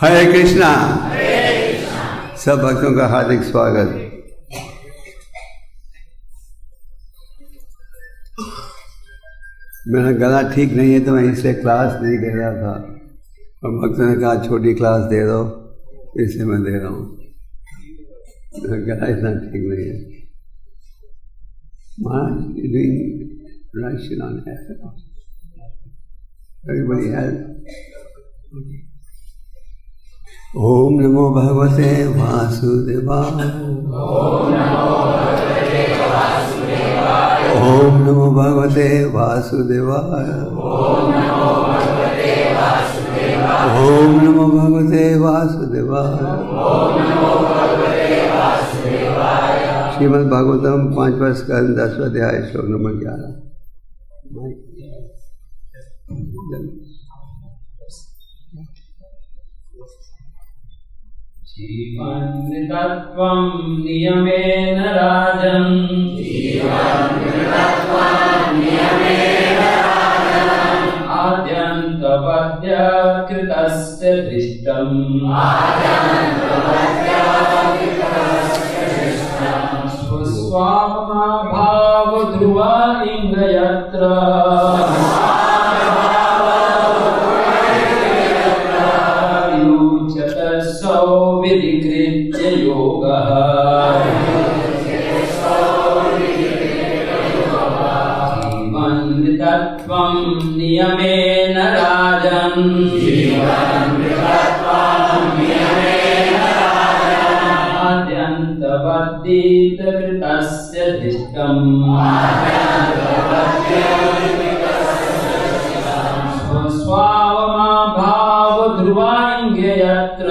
हरे कृष्णा। सब भक्तों का हार्दिक स्वागत। मेरा गला ठीक नहीं है तो मैं इसलिए क्लास नहीं दे रहा था, और भक्तों ने कहा छोटी क्लास दे दो, इसलिए मैं दे रहा हूँ। मेरा गला इतना ठीक नहीं है। Everybody has. ओम नमो भगवते वासुदेवाय। ओम नमो भगवते वासुदेवाय। ओम नमो भगवते वासुदेवाय। श्रीमद् भागवतम 5वां स्कंद 10वां अध्याय श्लोक नंबर 11। जीवन्मृतत्वं नियमेन राजन्। आद्यन्तवद्य कृतस्य दृष्टम्। स्वस्वामभावध्रुवा लिङ्गयत्र। विधिकृत्य योगः। जीवन्मृतत्वं नियमेन राजन्। आद्यन्तवद्येत कृतस्य दृष्टम्। स्वस्वावमाभावध्रुवाङ्गे यत्र।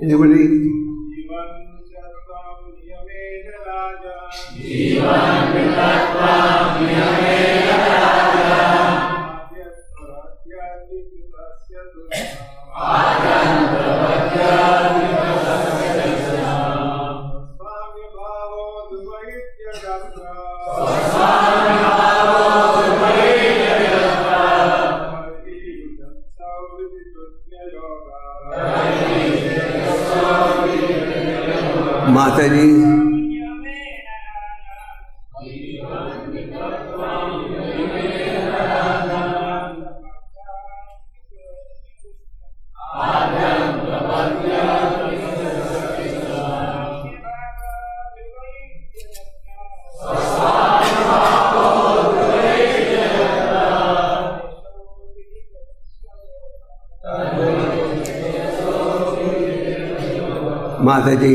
Anybody? माता जी माता जी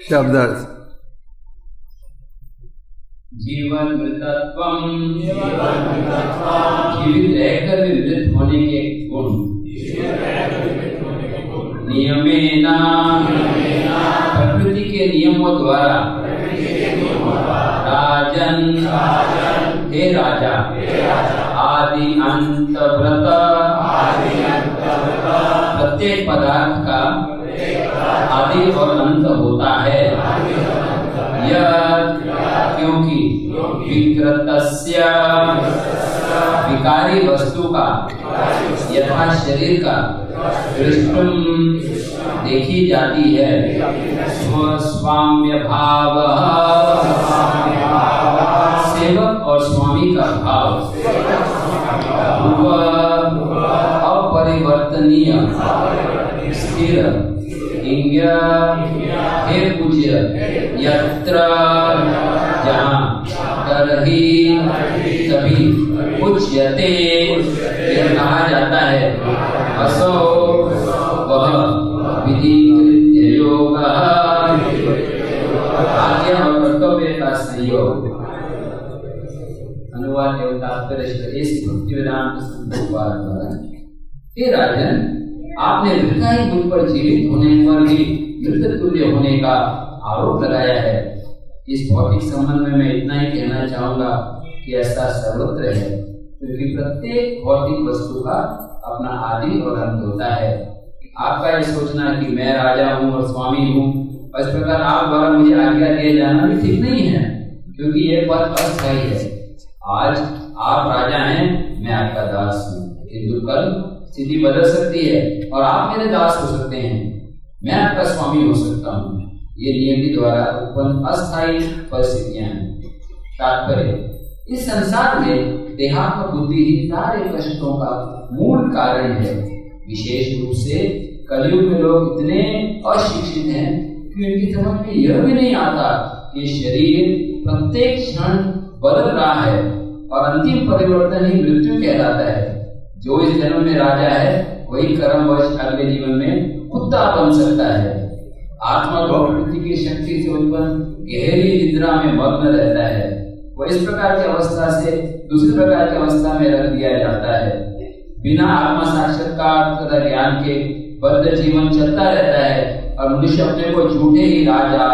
शब्द जीवन्मृतत्वं जीवित रहकर भी मृत होने के गुण। नियमेन प्रकृति के नियमों द्वारा। राजन हे राजा। आदि अंत व्रत प्रत्येक पदार्थ का आदि और अंत होता है। यह क्योंकि विकृतस्य विकारी वस्तु का यथा शरीर का दृष्टुम देखी जाती है, स्वस्वाम्य भाव सेवक और स्वामी का भाव, अपरिवर्तनीय स्थिर, हे पूज्य, यत्र जहाँ, तरहि तभी, उच्यते यह कहा जाता है, असो वह विधि योग, आज्ञा और कर्तव्य का संयोग। अनुवाद एवं तात्पर्य श्री भक्तिवेदांत द्वारा। हे राजन, आपने वृथा ही मुझ पर जीवित होने पर भी मृत तुल्य होने का आरोप लगाया है। इस भौतिक संबंध में मैं इतना ही कहना चाहूंगा कि ऐसा सर्वत्र है, क्योंकि प्रत्येक भौतिक वस्तु का अपना आदि और अंत होता है। आपका यह सोचना कि मैं राजा हूँ और स्वामी हूँ, इस प्रकार आप द्वारा मुझे आज्ञा दिए जाना भी ठीक नहीं है, क्योंकि यह पद अस्थायी है। आज आप राजा हैं, मैं आपका दास हूँ, किंतु कल स्थिति बदल सकती है और आप मेरे दास हो सकते हैं, मैं आपका स्वामी हो सकता हूँ। ये नियति द्वारा उत्पन्न अस्थायी परिस्थितियां हैं। तात्पर्य, इस संसार में देहात्म बुद्धि ही सारे कष्टों का मूल कारण है। विशेष रूप से कलयुग में लोग इतने अशिक्षित हैं कि उनकी समझ में यह भी नहीं आता कि शरीर प्रत्येक क्षण बदल रहा है और अंतिम परिवर्तन ही मृत्यु कहलाता है। जो इस जन्म में राजा है वही कर्मवश अगले जीवन में कुत्ता बन सकता है। आत्मा तो प्रकृति की शक्ति से उत्पन्न गहरी निद्रा में मग्न रहता है। वह इस प्रकार की अवस्था से दूसरी प्रकार की अवस्था में रख दिया जाता है। बिना आत्मा साक्षात्कार तथा ज्ञान के बद्ध जीवन चलता रहता है और मनुष्य अपने को झूठे ही राजा,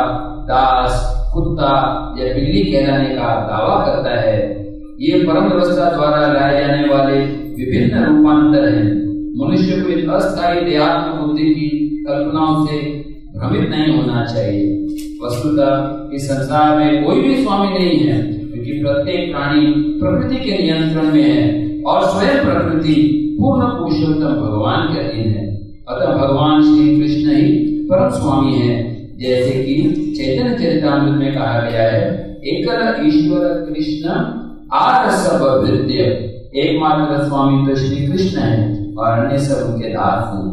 दास, कुत्ता या बिल्ली कहलाने का दावा करता है। ये परम व्यवस्था द्वारा लाए जाने वाले विभिन्न रूपांतर हैं। मनुष्य को इस अस्थायी देहात्म बुद्धि की कल्पनाओं से भ्रमित नहीं होना चाहिए। वस्तुतः इस संसार में कोई भी स्वामी नहीं है, क्योंकि प्रत्येक प्राणी प्रकृति के नियंत्रण में है और स्वयं प्रकृति पूर्ण पुरुषोत्तम भगवान के अधीन है। अतः भगवान श्री कृष्ण ही परम स्वामी है, जैसे कि चैतन्य चरितामृत में कहा गया है, एकल ईश्वर कृष्ण आर सब वृत्य। एकमात्र स्वामी तो श्री कृष्ण है और अन्य सब उनके दास हैं।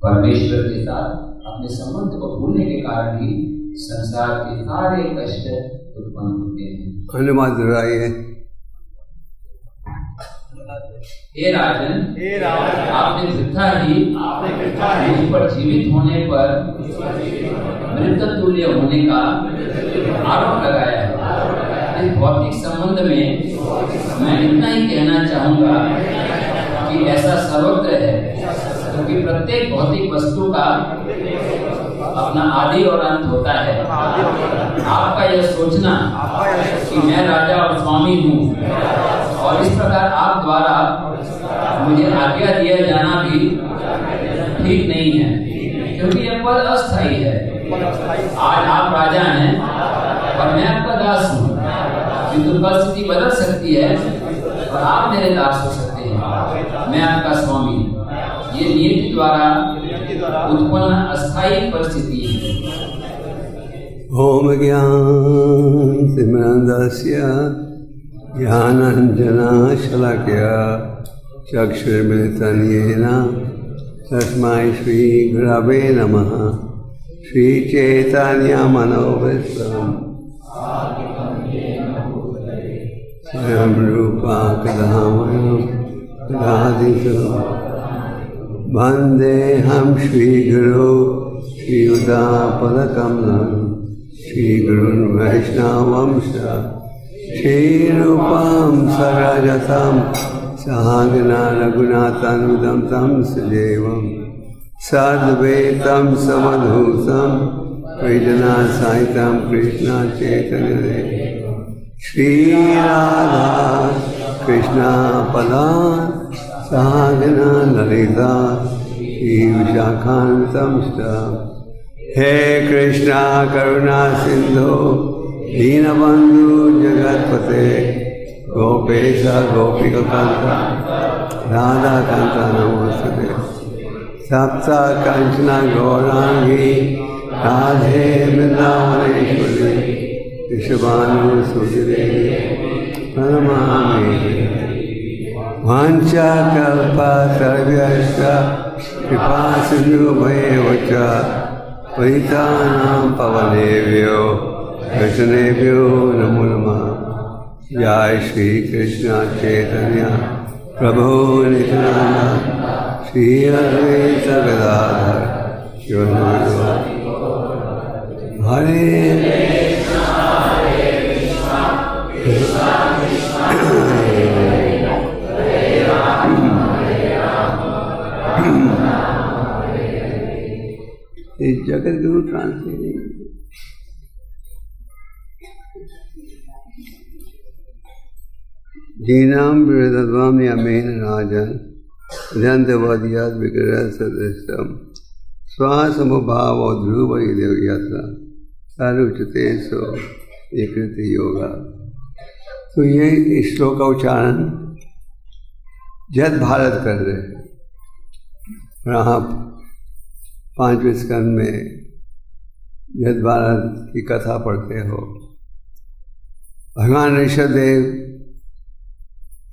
परमेश्वर के साथ अपने संबंध को भूलने के कारण ही संसार के सारे कष्ट उत्पन्न होते हैं। धन्यवाद दोहराइए। हे राजन, आपने वृथा ही मुझ पर जीवित होने पर मृत तुल्य होने का आरोप लगाया है। इस भौतिक संबंध में मैं इतना ही कहना चाहूंगा कि ऐसा सर्वत्र है, क्योंकि प्रत्येक भौतिक वस्तु का अपना आदि और अंत होता है। आपका यह सोचना कि मैं राजा और स्वामी हूँ और इस प्रकार आप द्वारा मुझे आज्ञा दिया जाना भी ठीक नहीं है, क्योंकि यह पद अस्थायी है। आज आप राजा हैं और मैं आपका दास हूँ, किंतु परिस्थिति बदल सकती है और आप मेरे दास हो सकते हैं, मैं आपका स्वामी हूँ। ये नियति द्वारा उत्पन्न अस्थायी परिस्थिति है। ओम ज्ञान सिमरन्दस्य ज्ञानाञ्जना शलाकया चक्षुर्मिलितं येन तस्मै श्रीगुरवे नमः। श्रीचैतन्यमनोभीष्टं स्वयं रूपा कदामयं ददाति वन्देऽहं श्रीगुरो श्रीयुतापदकमलं श्रीगुरुन् वैष्णवंश श्रीरूपं सरजतं सहगना रघुनाथान्वितं तं सदेवं सद्वैतं समधूतं परिजनसहितं कृष्ण चैतन्यदेवं श्रीराधा कृष्ण पदान् सहगना ललिता श्रीविशाखान्वितं। हे कृष्णा करुणा सिंधु दीनबंधु जगतपते गोपेश गोपिकान्ता राधाकान्ता नमोस्तुते। सप्त कंचना गौरांगी राधे वृंदावनेश्वरी विश्वभानुसुते प्रणमामि। वाञ्छाकल्पतरुभ्यश्च कृपासिन्धुभ्येव च पतितानां पावनेभ्यो वैष्णवेभ्यो नमो नमः। जय श्री कृष्ण चैतन्य प्रभु नित्यानंद श्री अद्वैत गदाधर हरे जगत गुरु ट्रांसलेटिंग। जीनाम विरदत्वम यमेन राजन अध्यंतवादियात विग्रह सदृशम स्वासमुभाव ध्रुव यत्र सारुचते सो विकृत योगा। तो ये श्लोक का उच्चारण जद भारत कर रहे हैं। और आप 5वें स्कंद में जद भारत की कथा पढ़ते हो। भगवान ऋषभदेव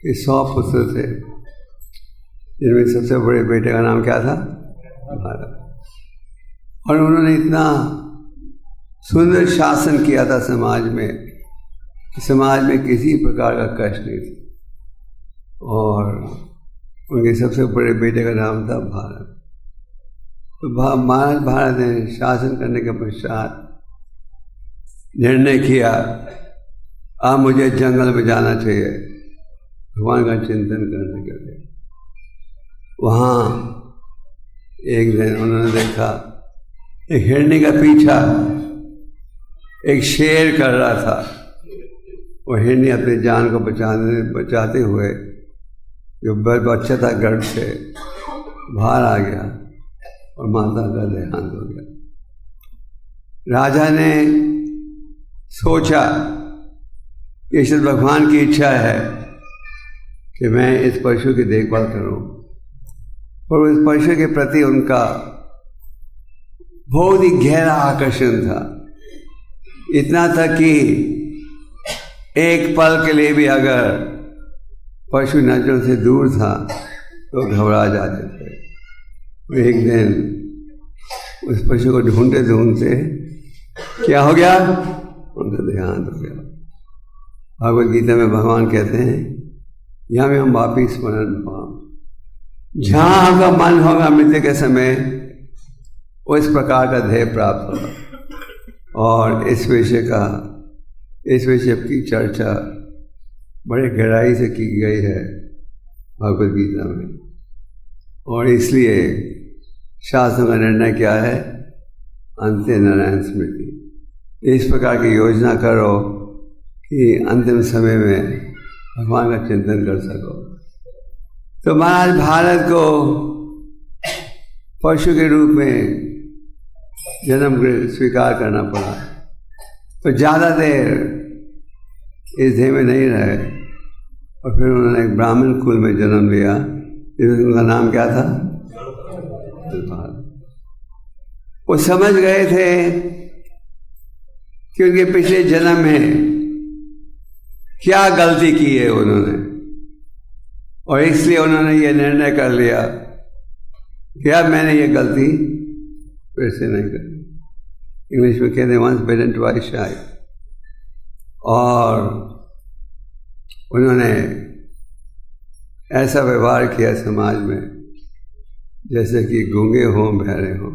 के 100 पुत्र थे, जिनमें सबसे बड़े बेटे का नाम क्या था? भारत। और उन्होंने इतना सुंदर शासन किया था समाज में किसी प्रकार का कष्ट नहीं था। और उनके सबसे बड़े बेटे का नाम था भारत। तो महाराज भारत ने शासन करने के पश्चात निर्णय किया, अब मुझे जंगल में जाना चाहिए भगवान का चिंतन करने के लिए। वहाँ एक दिन उन्होंने देखा एक हिरनी का पीछा एक शेर कर रहा था। वो हिरनी अपनी जान को बचाते हुए जो बच्चा था गर्भ से बाहर आ गया और माता का देहांत हो गया। राजा ने सोचा कि शायद भगवान की इच्छा है कि मैं इस पशु की देखभाल करूं, और इस पशु के प्रति उनका बहुत ही गहरा आकर्षण था। इतना था कि एक पल के लिए भी अगर पशु नजरों से दूर था तो घबरा जाते थे। एक दिन उस पशु को ढूंढते ढूंढते क्या हो गया? उनका देहांत हो गया। भगवद गीता में भगवान कहते हैं, यहाँ में हम वापिस स्मरण पाओ, जहाँ आपका मन होगा मृत्यु के समय उस प्रकार का ध्येय प्राप्त होगा। और इस विषय की चर्चा बड़े गहराई से की गई है भगवद गीता में। और इसलिए शास्त्रों का निर्णय क्या है? अंत्य नारायण स्मृति। इस प्रकार की योजना करो कि अंतिम समय में भगवान का चिंतन कर सको। तो महाराज भारत को पशु के रूप में जन्म स्वीकार करना पड़ा। तो ज़्यादा देर इस देह में नहीं रहे और फिर उन्होंने एक ब्राह्मण कुल में जन्म लिया। उनका नाम क्या था? वो समझ गए थे कि उनके पिछले जन्म में क्या गलती की है उन्होंने, और इसलिए उन्होंने ये निर्णय कर लिया कि अब मैंने ये गलती फिर से नहीं करनी। इंग्लिश में कहते हैं वंस बिटन ट्वाइस शाई। और उन्होंने ऐसा व्यवहार किया समाज में जैसे कि गूंगे हों बहरे हों।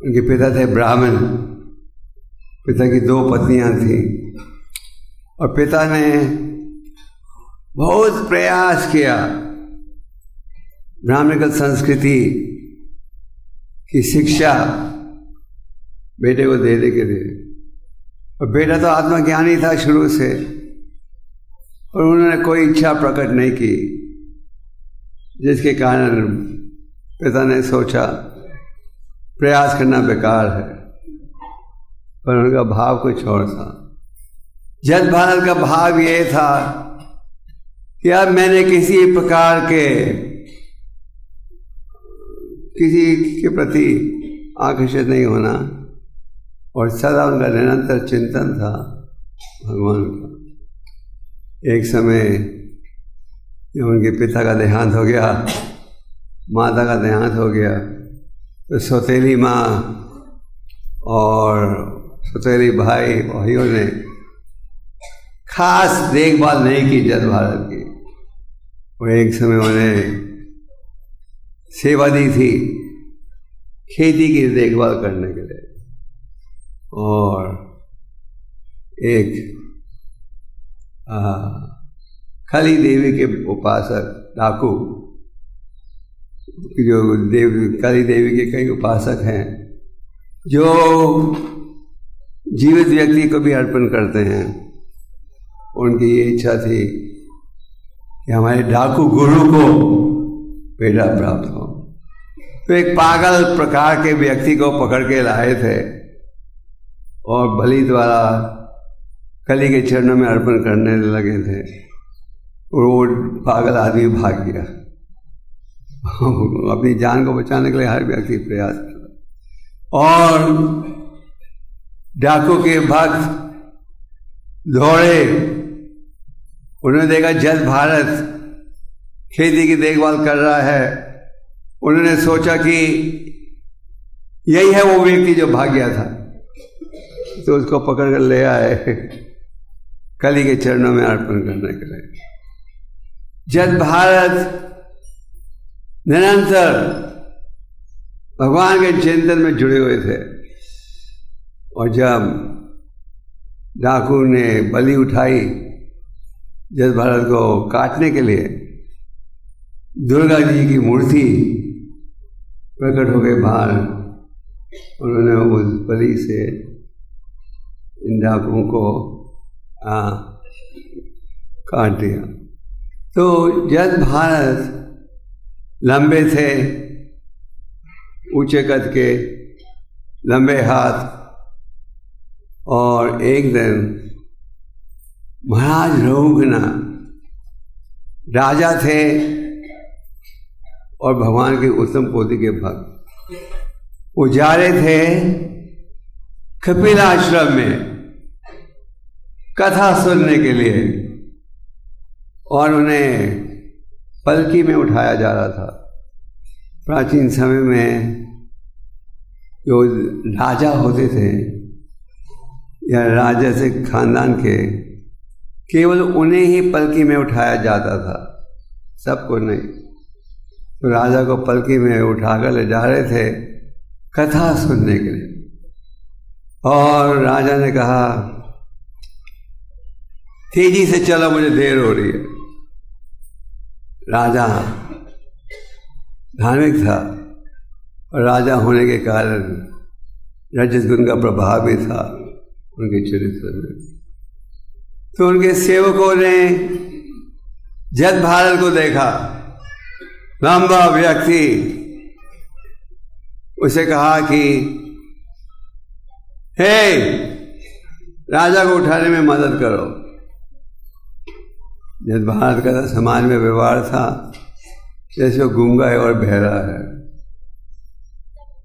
उनके पिता थे ब्राह्मण, पिता की 2 पत्नियां थीं, और पिता ने बहुत प्रयास किया ब्राह्मणिक संस्कृति की शिक्षा बेटे को देने के लिए। और बेटा तो आत्मज्ञानी था शुरू से, और उन्होंने कोई इच्छा प्रकट नहीं की, जिसके कारण पिता ने सोचा प्रयास करना बेकार है। पर उनका भाव कुछ और था। जद भारत का भाव ये था कि अब मैंने किसी प्रकार के किसी के प्रति आकर्षित नहीं होना, और सदा उनका निरंतर चिंतन था भगवान का। एक समय जब उनके पिता का देहांत हो गया, माता का देहांत हो गया, तो सौतेली माँ और सौतेली भाइयों ने खास देखभाल नहीं की जद भारत की। और एक समय उन्हें सेवा दी थी खेती की देखभाल करने के लिए। और एक काली देवी के उपासक डाकू, जो काली देवी के कई उपासक हैं जो जीवित व्यक्ति को भी अर्पण करते हैं, उनकी ये इच्छा थी कि हमारे डाकू गुरु को बेटा प्राप्त हो। तो एक पागल प्रकार के व्यक्ति को पकड़ के लाए थे और बलि द्वारा कली के चरणों में अर्पण करने लगे थे, और वो पागल आदमी भाग गया। अपनी जान को बचाने के लिए हर व्यक्ति प्रयास कर, और डाकू के भक्त दौड़े, उन्होंने देखा जल भारत खेती की देखभाल कर रहा है। उन्होंने सोचा कि यही है वो व्यक्ति जो भाग गया था, तो उसको पकड़ कर ले आए कली के चरणों में अर्पण करने के लिए। जद भारत निरंतर भगवान के चिंतन में जुड़े हुए थे, और जब डाकू ने बलि उठाई जद भारत को काटने के लिए, दुर्गा जी की मूर्ति प्रकट हो गई बाहर। उन्होंने उस बलि से इन डाकुओं को काट दिया। तो जद भारत लंबे थे, ऊंचे कद के, लंबे हाथ, और एक दिन महाराज रघुगना राजा थे और भगवान के उत्तम कोटि के भक्त, वो जा रहे थे कपिल आश्रम में कथा सुनने के लिए, और उन्हें पलकी में उठाया जा रहा था। प्राचीन समय में जो राजा होते थे या राजा से खानदान के, केवल उन्हें ही पलकी में उठाया जाता था, सबको नहीं। तो राजा को पलकी में उठाकर ले जा रहे थे कथा सुनने के लिए, और राजा ने कहा तेजी से चलो, मुझे देर हो रही है। राजा धार्मिक था, और राजा होने के कारण रजस गुण का प्रभाव भी था उनके चरित्र में। तो उनके सेवकों ने जद भारत को देखा, लंबा व्यक्ति, उसे कहा कि हे, राजा को उठाने में मदद करो। जद भारत का समाज में व्यवहार था जैसे वो गूंगा है और बहरा है,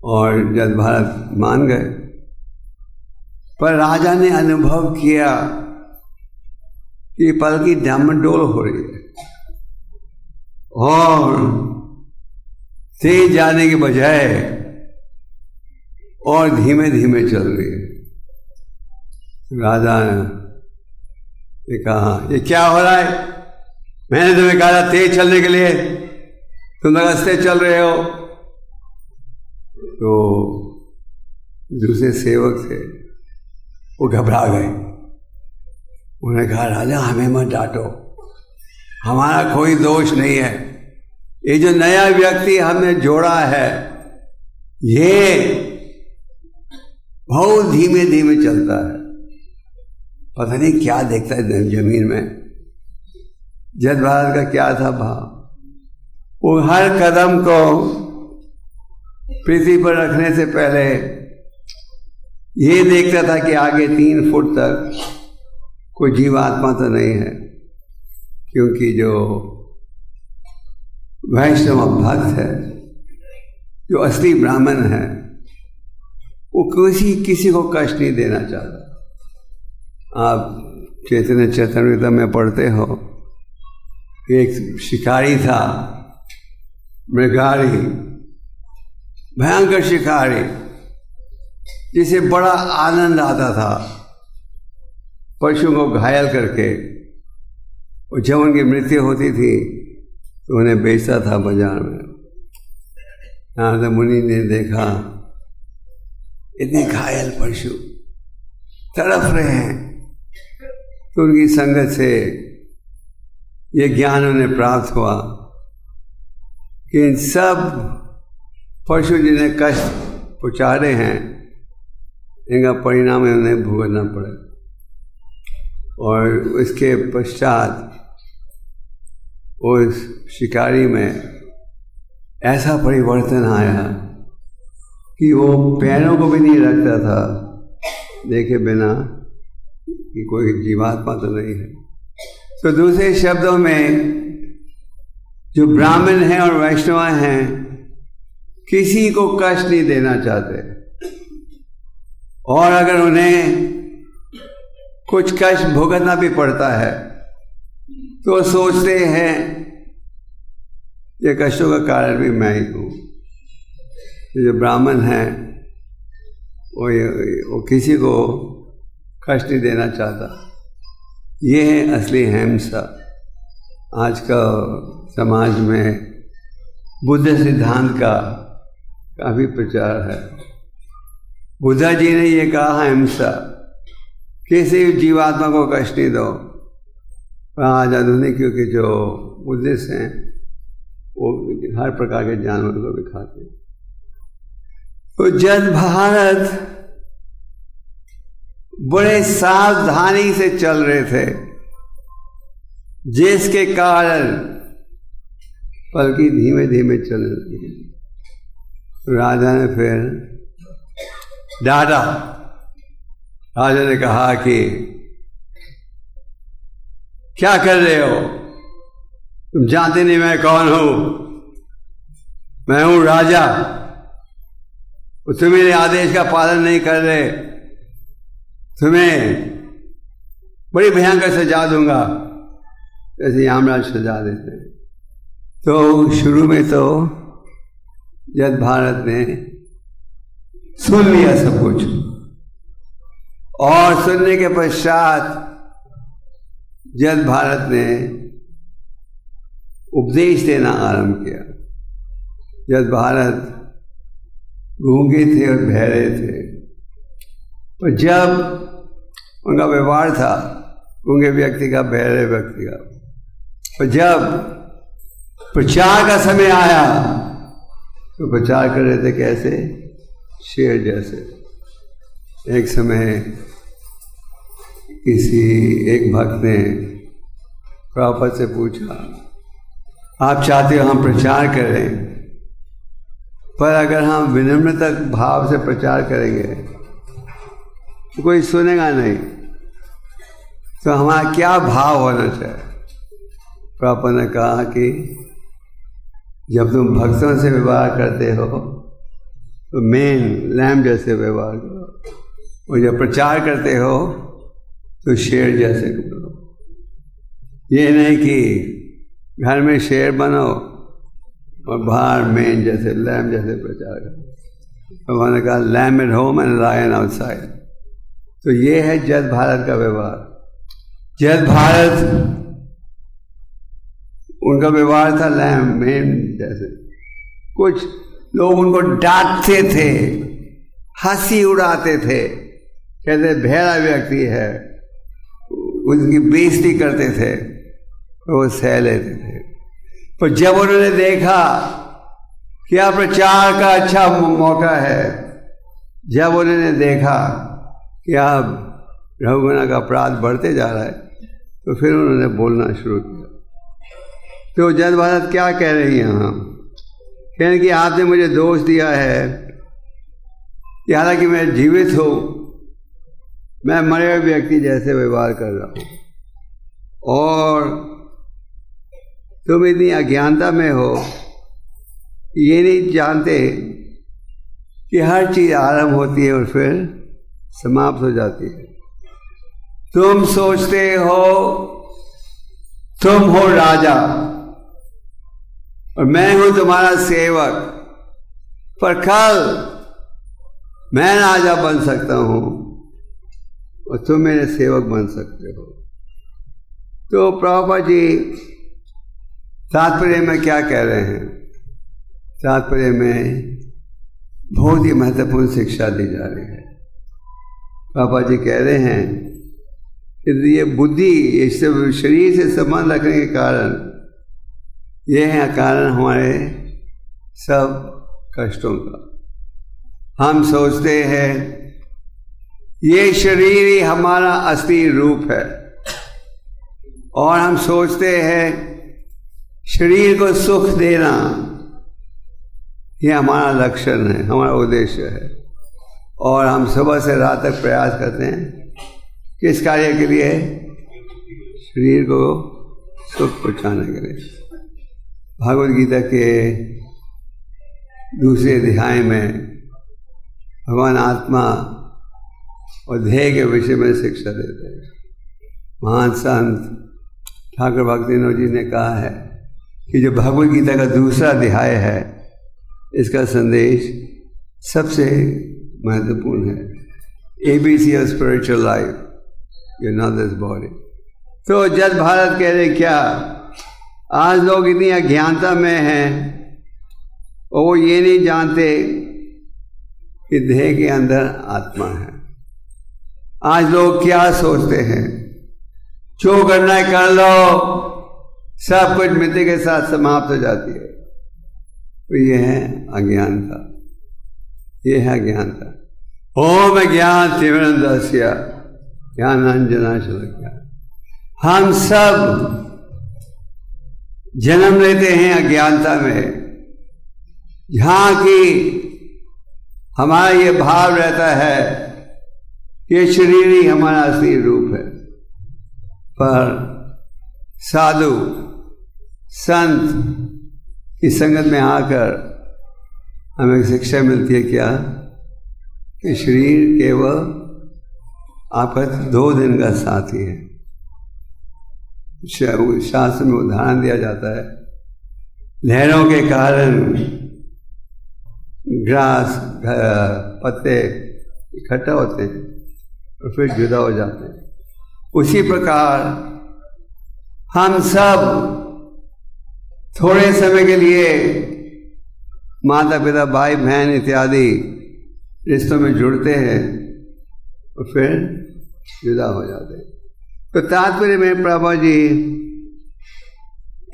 और जद भारत मान गए। पर राजा ने अनुभव किया कि पलकी डामाडोल हो रही है, और तेज जाने के बजाय और धीमे धीमे चल रही है। राजा ने कहा ये क्या हो रहा है? मैंने तुम्हें कहा था तेज चलने के लिए, तुम रास्ते चल रहे हो। तो दूसरे सेवक थे, वो घबरा गए। उन्होंने कहा राजा हमें मत डांटो, हमारा कोई दोष नहीं है, ये जो नया व्यक्ति हमने जोड़ा है ये बहुत धीमे धीमे चलता है, पता नहीं क्या देखता है जमीन में। जद भारत का क्या था भाव, वो हर कदम को पृथ्वी पर रखने से पहले ये देखता था कि आगे 3 फुट तक कोई जीवात्मा तो नहीं है, क्योंकि जो वैष्णव भक्त है, जो असली ब्राह्मण है, वो किसी को कष्ट नहीं देना चाहता। आप चैतन्य चरितामृत में पढ़ते हो, एक शिकारी था, मृगारी, भयंकर शिकारी, जिसे बड़ा आनंद आता था पशुओं को घायल करके। और जब उनकी मृत्यु होती थी तो उन्हें बेचता था बाजार में। नारद मुनि ने देखा इतने घायल पशु तड़प रहे हैं, तो उनकी संगत से ये ज्ञान उन्हें प्राप्त हुआ कि इन सब पशु जिन्हें कष्ट पहुँचा रहे हैं, इनका परिणाम उन्हें भुगतना पड़े। और उसके पश्चात उस शिकारी में ऐसा परिवर्तन आया कि वो पैरों को भी नहीं रखता था देखे बिना कि कोई जीवात्मा तो नहीं है। तो दूसरे शब्दों में जो ब्राह्मण हैं और वैष्णव हैं, किसी को कष्ट नहीं देना चाहते, और अगर उन्हें कुछ कष्ट भुगतना भी पड़ता है तो सोचते हैं ये कष्टों का कारण भी मैं ही हूँ। जो ब्राह्मण है वो किसी को कष्ट नहीं देना चाहता। ये है असली अहिंसा। आज का समाज में बुद्ध सिद्धांत का काफ़ी प्रचार है। बुद्धा जी ने ये कहा अहिंसा, किसी जीवात्मा को कष्ट नहीं दो। आज आधुनिक क्योंकि जो बुद्धिस्ट हैं वो हर प्रकार के जानवरों को भी खाते हैं। तो जब भारत बड़े सावधानी से चल रहे थे, जिसके कारण पलकी धीमे धीमे चलने लगी, राजा ने फिर डांटा। राजा ने कहा कि क्या कर रहे हो, तुम जानते नहीं मैं कौन हूं, मैं हूं राजा। तुम मेरे आदेश का पालन नहीं कर रहे, तुम्हें बड़ी भयंकर सजा दूंगा, जैसे यमराज सजा देते। तो शुरू में तो जब भारत ने सुन लिया सब कुछ, और सुनने के पश्चात जब भारत ने उपदेश देना आरंभ किया, जब भारत गूंगे थे और बहरे थे, पर जब उनका व्यवहार था गूंगे व्यक्ति का, बहरे व्यक्ति का, पर जब प्रचार का समय आया तो प्रचार कर रहे थे कैसे, शेर जैसे। एक समय किसी एक भक्त ने प्रभुपाद से पूछा, आप चाहते हो हम प्रचार करें, पर अगर हम विनम्रता भाव से प्रचार करेंगे तो कोई सुनेगा नहीं, तो हमारा क्या भाव होना चाहिए। प्रभुपाद ने कहा कि जब तुम भक्तों से व्यवहार करते हो तो मेन लैम्प जैसे व्यवहार करो, और जब प्रचार करते हो तो शेर जैसे करो। ये नहीं कि घर में शेर बनो और बाहर मेन जैसे लैम्प जैसे प्रचार करो। भगवान ने कहा lamp at home and lion outside. तो ये है जद भारत का व्यवहार। जद भारत उनका व्यवहार था लैम्प मेन जैसे। कुछ लोग उनको डांटते थे, हंसी उड़ाते थे, कहते भेड़ा व्यक्ति है, उसकी बेइज्जती करते थे, वो सह लेते थे। पर जब उन्होंने देखा कि यह प्रचार का अच्छा मौका है, जब उन्होंने देखा कि अब रघुगुना का अपराध बढ़ते जा रहा है, तो फिर उन्होंने बोलना शुरू किया। तो जद भारत क्या कह रही है, हम कह रहे कि आपने मुझे दोष दिया है कि हालांकि मैं जीवित हूँ, मैं मरे हुए व्यक्ति जैसे व्यवहार कर रहा हूँ, और तुम इतनी अज्ञानता में हो, ये नहीं जानते कि हर चीज आरंभ होती है और फिर समाप्त हो जाती है। तुम सोचते हो तुम हो राजा और मैं हूं तुम्हारा सेवक, पर कल मैं राजा बन सकता हूं और तुम मेरे सेवक बन सकते हो। तो प्रभुपाद जी तात्पर्य में क्या कह रहे हैं? तात्पर्य में बहुत ही महत्वपूर्ण शिक्षा दी जा रही है। प्रभुपाद जी कह रहे हैं कि ये बुद्धि, इससे शरीर से संबंध रखने के कारण, ये है कारण हमारे सब कष्टों का। हम सोचते हैं ये शरीर ही हमारा असली रूप है और हम सोचते हैं शरीर को सुख देना ये हमारा लक्षण है, हमारा उद्देश्य है। और हम सुबह से रात तक प्रयास करते हैं किस कार्य के लिए? शरीर को सुख पहुंचाने के लिए। भगवद गीता के दूसरे अध्याय में भगवान आत्मा और ध्येय के विषय में शिक्षा देते हैं। महान संत ठाकुर भक्तिविनोद जी ने कहा है कि जो भगवद गीता का दूसरा अध्याय है, इसका संदेश सबसे महत्वपूर्ण है। ABC of spiritual life, you know this body. तो जद भारत कह रहे क्या, आज लोग इतनी अज्ञानता में हैं और वो ये नहीं जानते कि देह के अंदर आत्मा है। आज लोग क्या सोचते हैं, जो करना है कर लो, सब कुछ मिट्टी के साथ समाप्त हो जाती है। तो ये है अज्ञानता, ये है अज्ञानता। ओम ज्ञान तिमिरंधस्य ज्ञानांजना शलाकया। हम सब जन्म लेते हैं अज्ञानता में, जहां की हमारा ये भाव रहता है कि शरीर ही हमारा असली रूप है। पर साधु संत की संगत में आकर हमें शिक्षा मिलती है क्या, कि शरीर केवल आपका 2 दिन का साथी है। शास्त्र में उदाहरण दिया जाता है, लहरों के कारण घास पत्ते इकट्ठा होते हैं और फिर जुदा हो जाते हैं। उसी प्रकार हम सब थोड़े समय के लिए माता पिता भाई बहन इत्यादि रिश्तों में जुड़ते हैं और फिर जुदा हो जाते हैं। तो तात्पर्य में प्रभा जी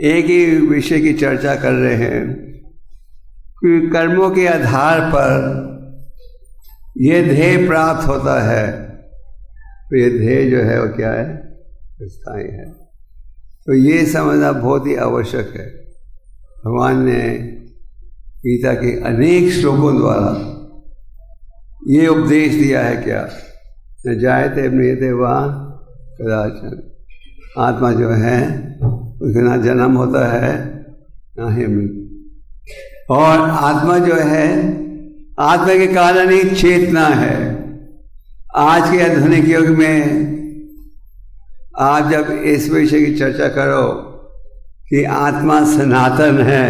एक ही विषय की चर्चा कर रहे हैं कि कर्मों के आधार पर यह ध्येय प्राप्त होता है। तो ये ध्येय जो है वो क्या है, स्थायी है। तो ये समझना बहुत ही आवश्यक है। भगवान ने गीता के अनेक श्लोकों द्वारा ये उपदेश दिया है क्या, न जायते म्रियते वा कदाचन। आत्मा जो है उसका ना जन्म होता है ना ही मृत्यु। और आत्मा जो है, आत्मा के कारण ही चेतना है। आज के आधुनिक युग में आप जब इस विषय की चर्चा करो कि आत्मा सनातन है,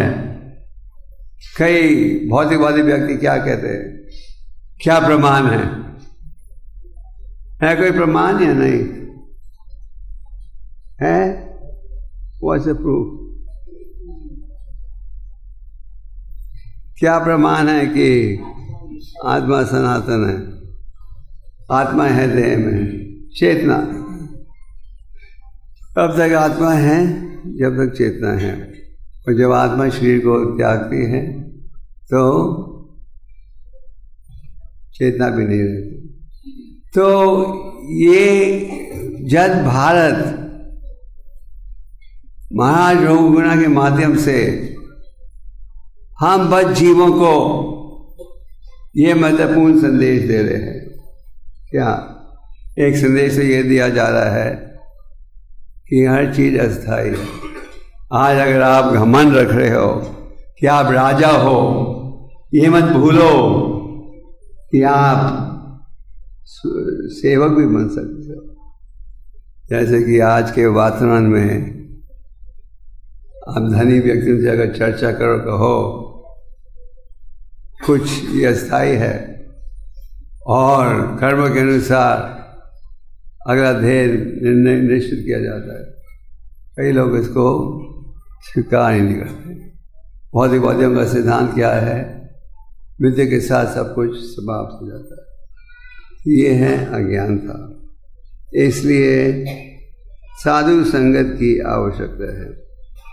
कई भौतिकवादी व्यक्ति क्या कहते हैं, क्या प्रमाण है कोई प्रमाण या नहीं है? What's the proof? क्या प्रमाण है कि आत्मा सनातन है? आत्मा है देह में, चेतना। तब तक आत्मा है जब तक चेतना है, और जब आत्मा शरीर को त्यागती है तो चेतना भी नहीं रहती। तो ये जद भारत महाराज रघुगुणा के माध्यम से हम बद जीवों को ये महत्वपूर्ण संदेश दे रहे हैं। क्या एक संदेश तो ये दिया जा रहा है कि हर चीज अस्थायी है, आज अगर आप घमंड रख रहे हो कि आप राजा हो, ये मत भूलो कि आप सेवक भी बन सकते हो। जैसे कि आज के वातावरण में आप धनी व्यक्तियों से अगर चर्चा करो, कहो कुछ ये अस्थायी है और कर्म के अनुसार अगला ध्येय निर्णय निश्चित किया जाता है, कई लोग इसको स्वीकार ही नहीं करते। भौतिकवादियों का सिद्धांत क्या है? मृत्यु के साथ सब कुछ समाप्त हो जाता है। ये है अज्ञानता। इसलिए साधु संगत की आवश्यकता है।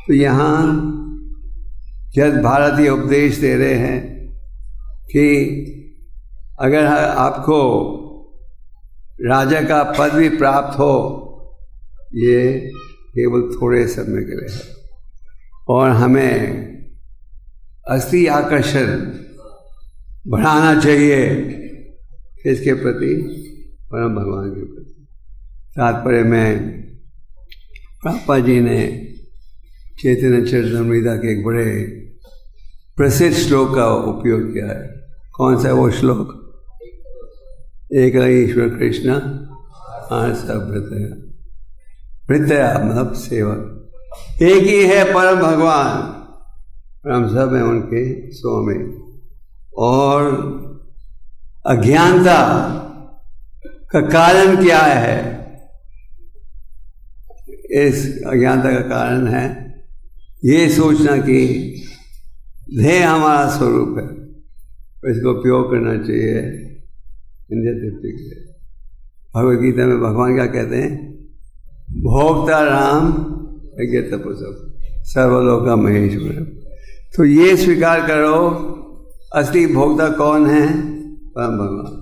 तो यहाँ जब भारतीय उपदेश दे रहे हैं कि अगर आपको राजा का पद भी प्राप्त हो, ये केवल थोड़े समय के लिए है और हमें असली आकर्षण बढ़ाना चाहिए इसके प्रति, परम भगवान के प्रति। तात्पर्य में पापा जी ने चैतन्य चरितामृत के एक बड़े प्रसिद्ध श्लोक का उपयोग किया है। कौन सा है वो श्लोक? एक ईश्वर कृष्ण भृत्या मतलब सेवक। एक ही है परम भगवान, हम सब हैं उनके स्वामी। और अज्ञानता का कारण क्या है? इस अज्ञानता का कारण है ये सोचना कि ध्येय हमारा स्वरूप है, इसको उपयोग करना चाहिए इंद्रिय तृप्ति के लिए। भगवद गीता में भगवान क्या कहते हैं? भोक्ता राम यज्ञ तपस्व सर्वलोका महेश्वर। तो ये स्वीकार करो असली भोक्ता कौन है? परम भगवान।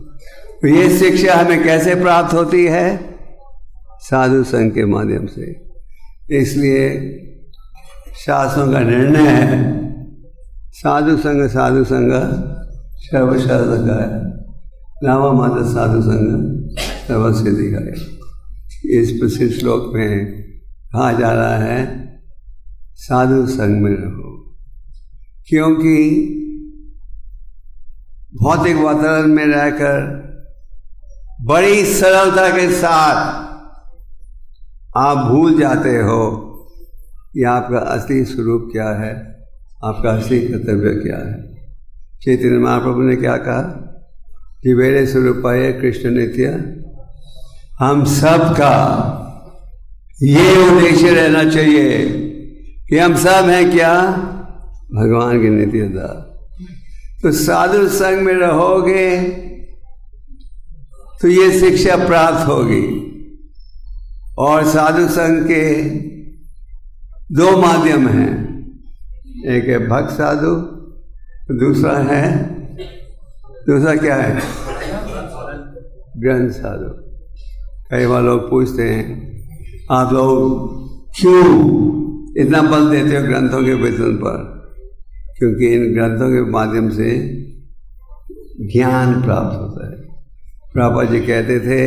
तो ये शिक्षा हमें कैसे प्राप्त होती है? साधु संघ के माध्यम से। इसलिए शास्त्रों का निर्णय है साधु संघ सर्वशास्त्र का है, नामा मात्र साधु संघ सर्वसिद्धि का है। इस प्रसिद्ध श्लोक में कहा जा रहा है साधु संघ में रहो, क्योंकि भौतिक वातावरण में रहकर बड़ी सरलता के साथ आप भूल जाते हो कि आपका असली स्वरूप क्या है, आपका असली कर्तव्य क्या है। चैतन्य महाप्रभु ने क्या कहा? कि मेरे स्वरूपाय कृष्ण नित्य। हम सब का ये उद्देश्य रहना चाहिए कि हम सब हैं क्या? भगवान की नित्यता। तो साधु संघ में रहोगे तो ये शिक्षा प्राप्त होगी। और साधु संघ के दो माध्यम हैं, एक है भक्त साधु, दूसरा क्या है? ग्रंथ साधु। कई बार लोग पूछते हैं आप लोग क्यों इतना बल देते हो ग्रंथों के वेतन पर? क्योंकि इन ग्रंथों के माध्यम से ज्ञान प्राप्त होता है। प्रभुपाद जी कहते थे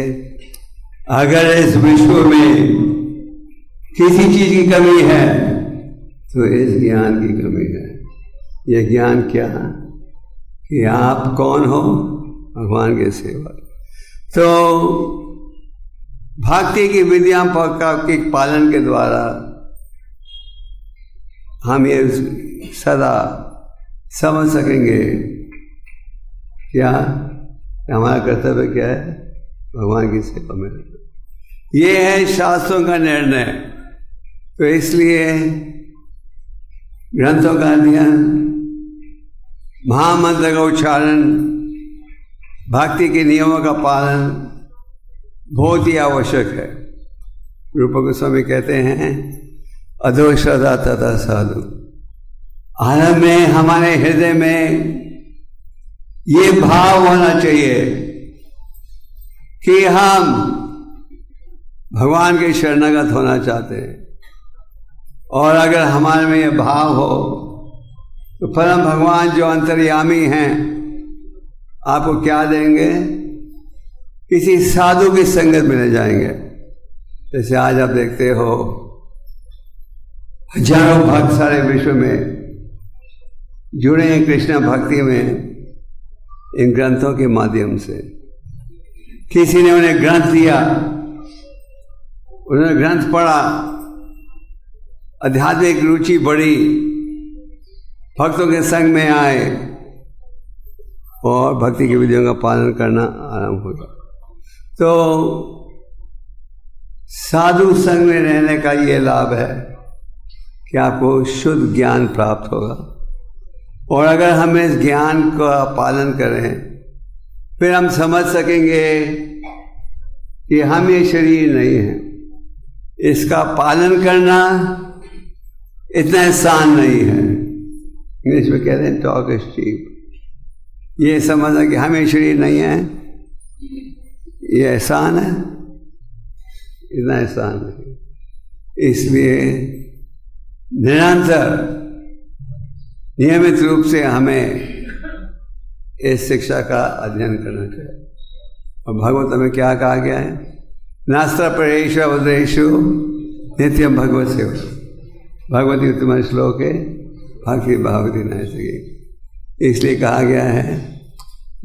अगर इस विश्व में किसी चीज की कमी है तो इस ज्ञान की कमी है। यह ज्ञान क्या? कि आप कौन हो? भगवान के सेवक। तो भक्ति की विधियां के पालन के द्वारा हम ये सदा समझ सकेंगे क्या हमारा कर्तव्य क्या है? भगवान की सेवा में। ये है शास्त्रों का निर्णय। तो इसलिए ग्रंथों का अध्ययन, महामंत्र का उच्चारण, भक्ति के नियमों का पालन बहुत ही आवश्यक है। रूप गोस्वामी कहते हैं अधो श्रद्धा तथा साधु। आरंभ में हमारे हृदय में ये भाव होना चाहिए कि हम भगवान के शरणागत होना चाहते हैं। और अगर हमारे में ये भाव हो तो परम भगवान जो अंतर्यामी हैं आपको क्या देंगे? किसी साधु की संगत में ले जाएंगे। जैसे आज आप देखते हो हजारों भक्त सारे विश्व में जुड़े हैं कृष्ण भक्ति में इन ग्रंथों के माध्यम से। किसी ने उन्हें ग्रंथ दिया, उन्होंने ग्रंथ पढ़ा, आध्यात्मिक रुचि बढ़ी, भक्तों के संग में आए और भक्ति की विधियों का पालन करना आरंभ हो गया। तो साधु संग में रहने का ये लाभ है कि आपको शुद्ध ज्ञान प्राप्त होगा, और अगर हम इस ज्ञान का पालन करें फिर हम समझ सकेंगे कि हम ये शरीर नहीं है। इसका पालन करना इतना आसान नहीं है। इंग्लिश में कहते हैं टॉक इज चीप। ये समझना कि हम ये शरीर नहीं है, ये एहसान है, इतना आसान नहीं। इसलिए निरंतर नियमित रूप से हमें इस शिक्षा का अध्ययन करना चाहिए। और भगवत में क्या कहा गया है? नास्त्र परेश उद्रेशु नित्यम भगवत सेवा। भगवती उत्तम श्लोक है, भक्ति भागवती न सके। इसलिए कहा गया है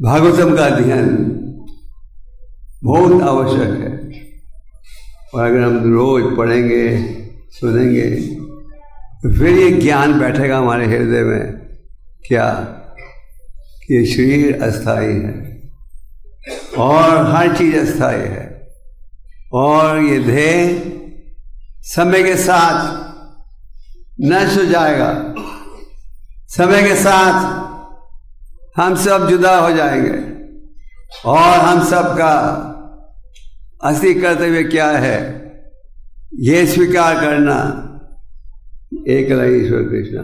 भागवतम का अध्ययन बहुत आवश्यक है। और अगर हम रोज पढ़ेंगे, सुनेंगे, तो फिर ये ज्ञान बैठेगा हमारे हृदय में, क्या कि ये शरीर अस्थाई है और हर चीज अस्थाई है, और ये देह समय के साथ नष्ट हो जाएगा। समय के साथ हम सब जुदा हो जाएंगे, और हम सब का असली कर्तव्य क्या है? ये स्वीकार करना एक ईश्वर कृष्ण,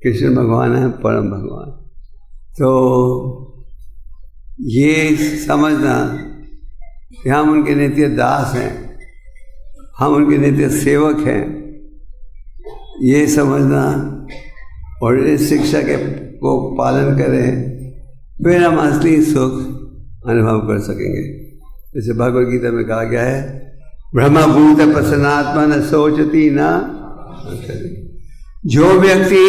कृष्ण भगवान है, परम भगवान। तो ये समझना कि हम उनके नित्य दास हैं, हम उनके नित्य सेवक हैं, ये समझना और इस शिक्षा के को पालन करें, फिर हम असली सुख अनुभव कर सकेंगे। जैसे भगवद गीता में कहा गया है, ब्रह्मभूत प्रसन्नात्मा न सोचती न। जो व्यक्ति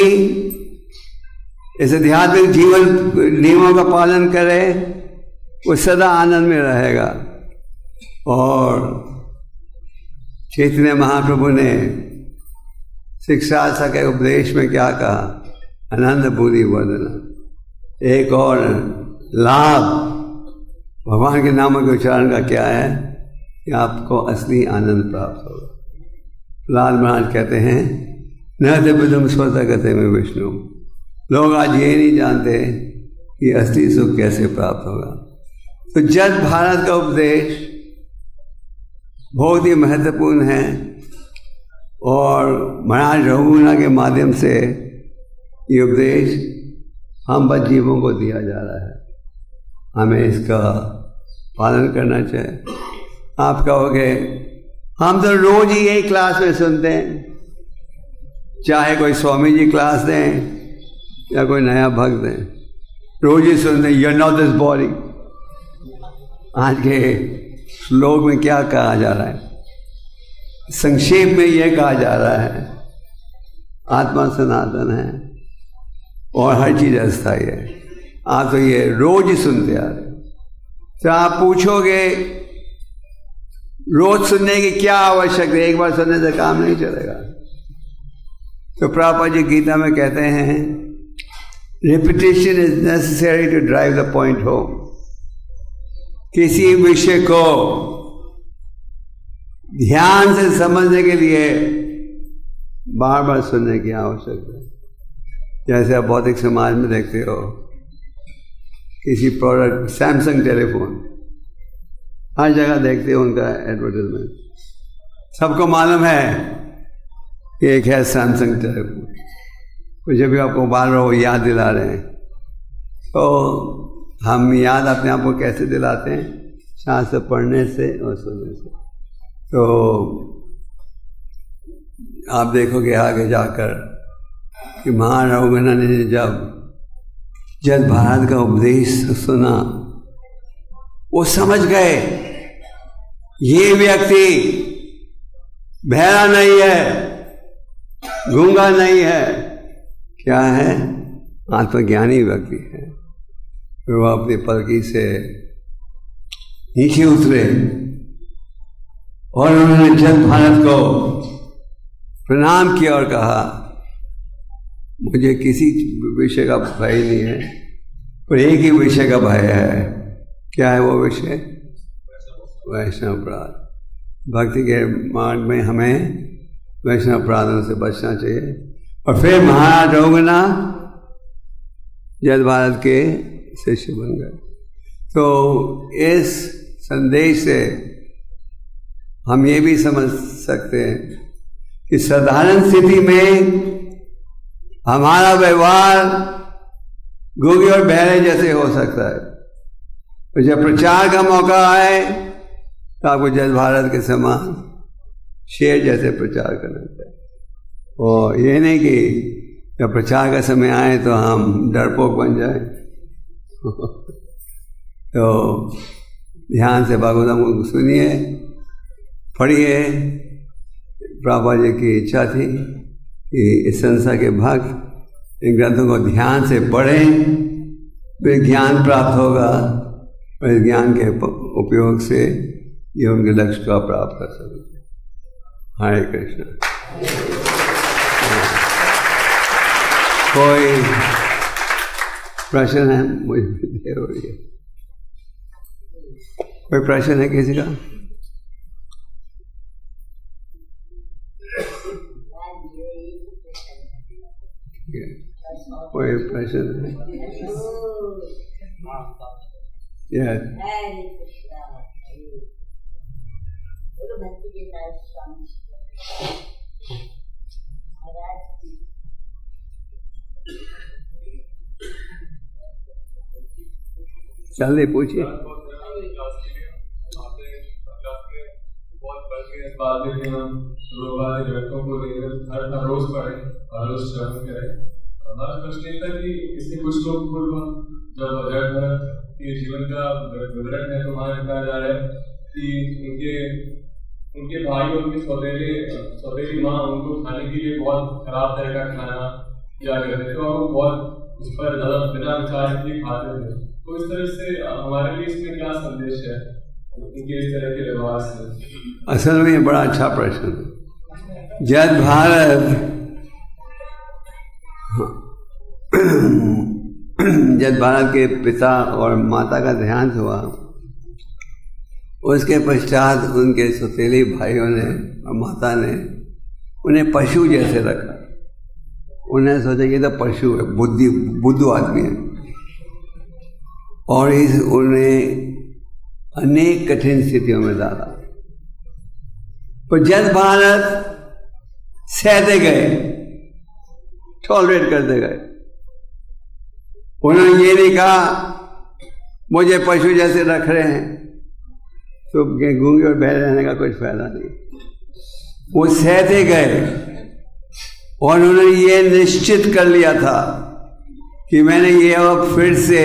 इस आध्यात्मिक जीवन नियमों का पालन करे वो सदा आनंद में रहेगा। और चैतन्य महाप्रभु ने शिक्षा के उपदेश में क्या कहा? आनंद बुद्धि वर्धना। एक और लाभ भगवान के नामों के उच्चारण का क्या है कि आपको असली आनंद प्राप्त होगा। लाल महाराज कहते हैं, न दिव्यम स्वतः गते में विष्णु। लोग आज ये नहीं जानते कि असली सुख कैसे प्राप्त होगा। तो जब भारत का उपदेश बहुत ही महत्वपूर्ण है, और महाराज रघुनाथ के माध्यम से ये उपदेश हम बस जीवों को दिया जा रहा है। हमें इसका पालन करना चाहिए। आप कहोगे हम तो रोज ही यही क्लास में सुनते हैं, चाहे कोई स्वामी जी क्लास दें या कोई नया भक्त दें, रोज ही सुनते हैं, you are not this body. आज के श्लोक में क्या कहा जा रहा है? संक्षेप में यह कहा जा रहा है, आत्मा सनातन है और हर चीज अस्थायी है। आप तो ये रोज ही सुनते आ रहे। तो आप पूछोगे रोज सुनने की क्या आवश्यकता है? एक बार सुनने से काम नहीं चलेगा। तो प्रभुपाद जी गीता में कहते हैं, repetition is necessary to drive the point home. किसी विषय को ध्यान से समझने के लिए बार बार सुनने की आवश्यकता है। जैसे आप भौतिक समाज में देखते हो, किसी प्रोडक्ट, सैमसंग टेलीफोन, हर जगह देखते हो उनका एडवर्टाइजमेंट। सबको मालूम है कि एक है सैमसंग टेलीफोन, तो जब भी आपको बार बार वो याद दिला रहे हैं। तो हम याद अपने आप को कैसे दिलाते हैं? शास्त्र पढ़ने से और सुनने से। तो आप देखोगे आगे जाकर कि महाराज रघुनाथ ने जब भारत का उपदेश सुना, वो समझ गए ये व्यक्ति बहरा नहीं है, गूंगा नहीं है। क्या है? आत्मज्ञानी व्यक्ति है। फिर वह अपनी पलकी से नीचे उतरे और उन्होंने जल भारत को प्रणाम किया और कहा, मुझे किसी विषय का भय नहीं है, पर एक ही विषय का भय है। क्या है वो विषय? वैष्णव अपराध। भक्ति के मार्ग में हमें वैष्णव अपराधों से बचना चाहिए। और फिर महाराज रघुनाथ जल भारत के शिष्य बन गए। तो इस संदेश से हम ये भी समझ सकते हैं कि साधारण स्थिति में हमारा व्यवहार गूंगे और बहरे जैसे हो सकता है, तो जब प्रचार का मौका आए तो आपको जल भारत के समान शेर जैसे प्रचार करना चाहिए। और ये नहीं कि जब प्रचार का समय आए तो हम डरपोक बन जाए। तो ध्यान से भागवतम को सुनिए, पढ़िए। प्रभुपाद जी की इच्छा थी कि इस संसार के भक्त इन ग्रंथों को ध्यान से पढ़ें, फिर ज्ञान प्राप्त होगा और इस ज्ञान के उपयोग से ये उनके लक्ष्य को प्राप्त कर सकते। हरे कृष्ण। कोई प्रश्न है? मुझे देर हो रही है। कोई प्रश्न है किसी का? कोई प्रश्न है? जल्दी पूछिए। रोज पढ़े और रोज श्रवण करें। हमारा प्रश्न ये था कि इससे कुछ लोग पूर्व जब जल भारत के जीवन का विवरण है तो वहां बताया जा रहा है कि उनके भाई और उनकी सौतेली माँ उनको खाने के लिए बहुत खराब तरह का खाना किया करते थे और वो बहुत उस पर ज्यादा बिना विचार के खाते थे। तो इस तरह से हमारे लिए इसमें क्या संदेश है उनके इस तरह के व्यवहार से? असल में ये बड़ा अच्छा प्रश्न है। जल भारत जब भारत के पिता और माता का देहांत हुआ, उसके पश्चात उनके सौतेली भाइयों ने और माता ने उन्हें पशु जैसे रखा। उन्हें सोचा ये तो पशु है, बुद्धू आदमी है, और उन्हें अनेक कठिन स्थितियों में डाला। पर जल भारत सहते गए, टॉलरेट करते गए। उन्होंने ये नहीं कहा मुझे पशु जैसे रख रहे हैं तो गूंगे और बहरे रहने का कुछ फायदा नहीं। वो सहते गए और उन्होंने ये निश्चित कर लिया था कि मैंने ये अब फिर से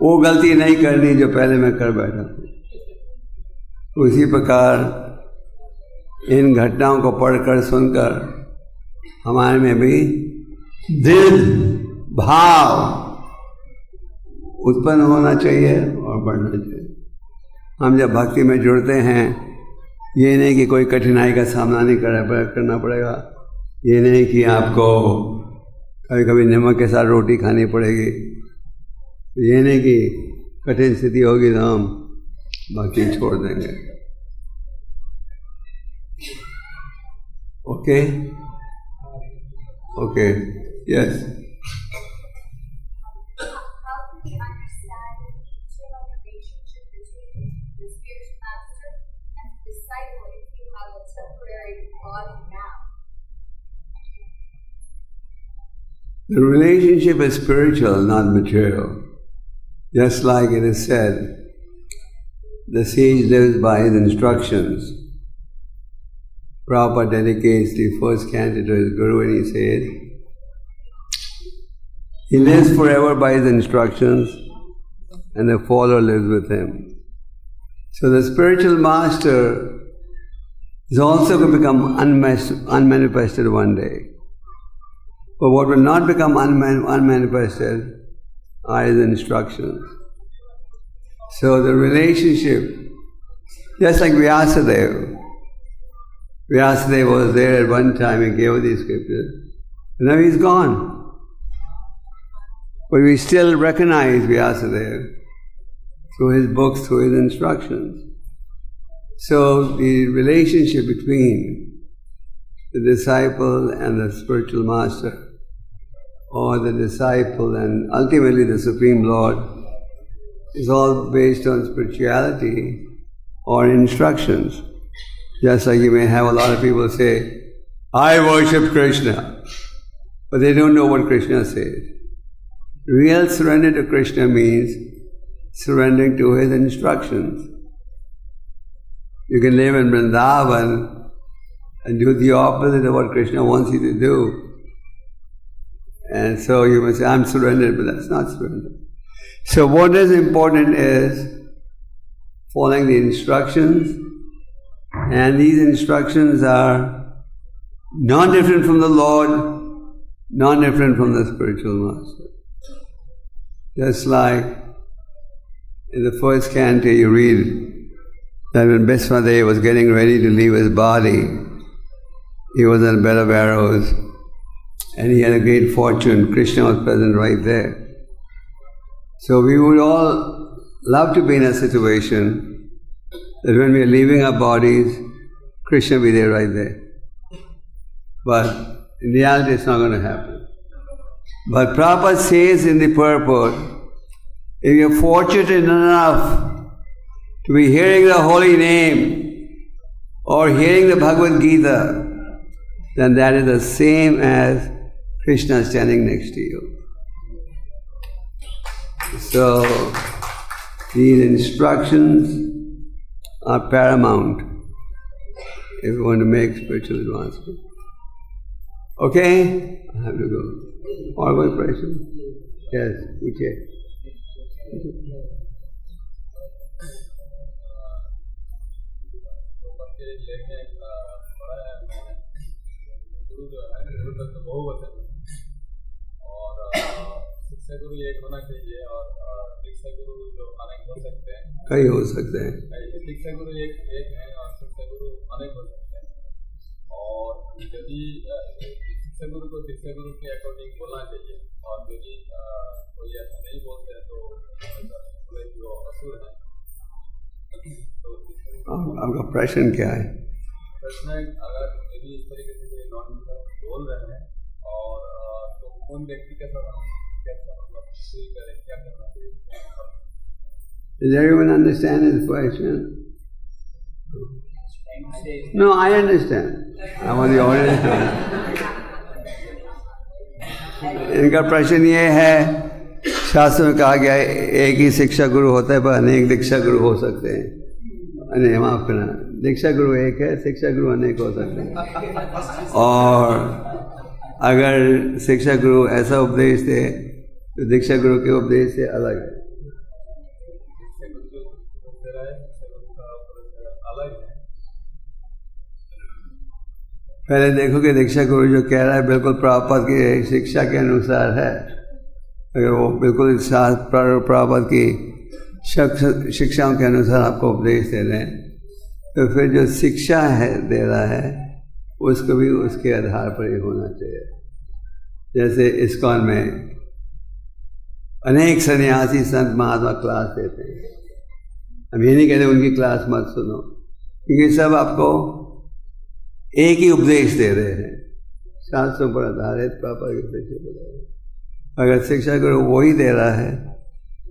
वो गलती नहीं करनी जो पहले मैं कर बैठा था। उसी प्रकार इन घटनाओं को पढ़कर सुनकर हमारे में भी दृढ़ भाव उत्पन्न होना चाहिए और बढ़ना चाहिए। हम जब भक्ति में जुड़ते हैं, ये नहीं कि कोई कठिनाई का सामना नहीं करना पड़ेगा, ये नहीं कि आपको कभी कभी नमक के साथ रोटी खानी पड़ेगी, ये नहीं कि कठिन स्थिति होगी तो हम भक्ति छोड़ देंगे। Okay okay yes. The relationship is spiritual, not material. Just like it is said, the sage lives by his instructions. Prabhupada dedicates the first canto to his Guru and he says, he lives forever by his instructions and the follower lives with him. So the spiritual master is also going to become unmanifested one day. But what will not become unmanifested are his instructions. So the relationship, just like Vyasadeva. Vyasadeva was there at one time and gave these scriptures. And now he's gone. But we still recognize Vyasadeva through his books, through his instructions. So the relationship between the disciple and the spiritual master, or the disciple and ultimately the Supreme Lord, is all based on spirituality or instructions. Just like you may have a lot of people say, I worship Krishna, but they don't know what Krishna says. Real surrender to Krishna means surrendering to his instructions. You can live in Vrindavan and do the opposite of what Krishna wants you to do. And so you must say, I'm surrendered, but that's not surrender. So what is important is following the instructions, and these instructions are not different from the Lord, not different from the spiritual master. Just like in the first canto you read that when Bhismadeva was getting ready to leave his body, he was in a bed of arrows and he had a great fortune. Krishna was present right there. So we would all love to be in a situation that when we are leaving our bodies, Krishna will be there right there. But in reality it's not going to happen. But Prabhupada says in the purport, if you're fortunate enough to be hearing the holy name or hearing the Bhagavad Gita, then that is the same as Krishna standing next to you. So these instructions are paramount if you want to make spiritual advancement. Okay? I have to go. All one question? Yes, Uche. शिक्षा गुरु एक होना चाहिए और दीक्षा गुरु जो अनेक हो सकते हैं, कई हो सकते हैं। दीक्षा गुरु एक है और शिक्षा गुरु अनेक हो सकते हैं। और यदि शिक्षा गुरु को दीक्षा गुरु के अकॉर्डिंग बोलना चाहिए, और यदि कोई ऐसा नहीं बोलते हैं तो जो असुर है। तो आपका प्रश्न क्या है? प्रश्न अगर यदि इस तरीके से कोई नॉन बोल रहे हैं और तो उन व्यक्ति के साथ Does everyone understand his question? No, I understand. I want the audience to understand. इनका प्रश्न ये है, शास्त्र में कहा गया है एक ही शिक्षा गुरु होता है पर अनेक दीक्षा गुरु हो सकते हैं। अने माफ करना, दीक्षा गुरु एक है, शिक्षा गुरु अनेक हो सकते हैं। और अगर शिक्षा गुरु ऐसा उपदेश दे तो दीक्षा गुरु के उपदेश से अलग है। पहले देखो कि दीक्षा गुरु जो कह रहा है बिल्कुल प्रभुपाद की शिक्षा के अनुसार है। अगर वो बिल्कुल प्रभुपाद की शिक्षाओं के अनुसार आपको उपदेश दे रहे हैं तो फिर जो शिक्षा है दे रहा है उसको भी उसके आधार पर ही होना चाहिए। जैसे इस्कॉन में अनेक सन्यासी संत महात्मा क्लास देते हैं। हम ये नहीं कहते उनकी क्लास मत सुनो, क्योंकि सब आपको एक ही उपदेश दे रहे हैं, शास्त्रों पर आधारित पापा के उपदेश बता रहे हैं। अगर शिक्षा गुरु वही दे रहा है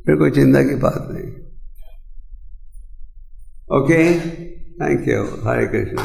फिर कोई चिंता की बात नहीं। Okay, thank you. Hare Krishna.